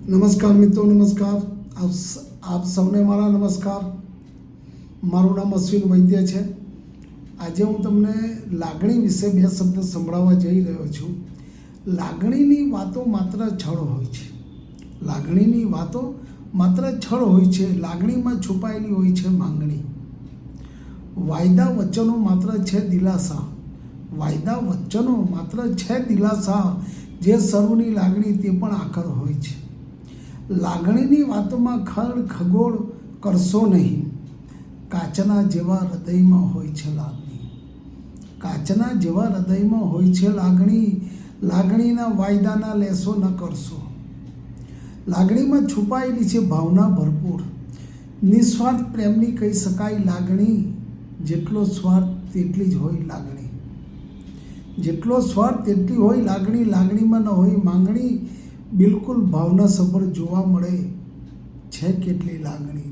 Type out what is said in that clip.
નમસ્કાર મિત્રો, નમસ્કાર. આપ સૌને મારા નમસ્કાર. મારું નામ અશ્વિન વૈદ્ય છે. આજે હું તમને લાગણી વિશે બે શબ્દ સંભળાવવા જઈ રહ્યો છું. લાગણીની વાતો માત્ર છળ હોય છે. લાગણીની વાતો માત્ર છળ હોય છે. લાગણીમાં છુપાયેલી હોય છે માંગણી. વાયદા વચનો માત્ર છે દિલાસા. વાયદા વચનો માત્ર છે દિલાસા. જે સરુની લાગણી તે પણ આકર હોય છે. લાગણીની વાતોમાં ખડ ખગોળ કરશો નહીં. કાચના જેવા હૃદયમાં હોય છે લાગણી. કાચના જેવા હૃદયમાં હોય છે લાગણી. લાગણીના વાયદાના લેશો ન કરશો. લાગણીમાં છુપાયેલી છે ભાવના ભરપૂર. નિસ્વાર્થ પ્રેમની કહી શકાય લાગણી. જેટલો સ્વાર્થ તેટલી જ હોય લાગણી. જેટલો સ્વાર્થ તેટલી હોય લાગણી. લાગણીમાં ન હોય માંગણી. બિલકુલ ભાવના સભર જોવા મળે છે કેટલી લાગણી.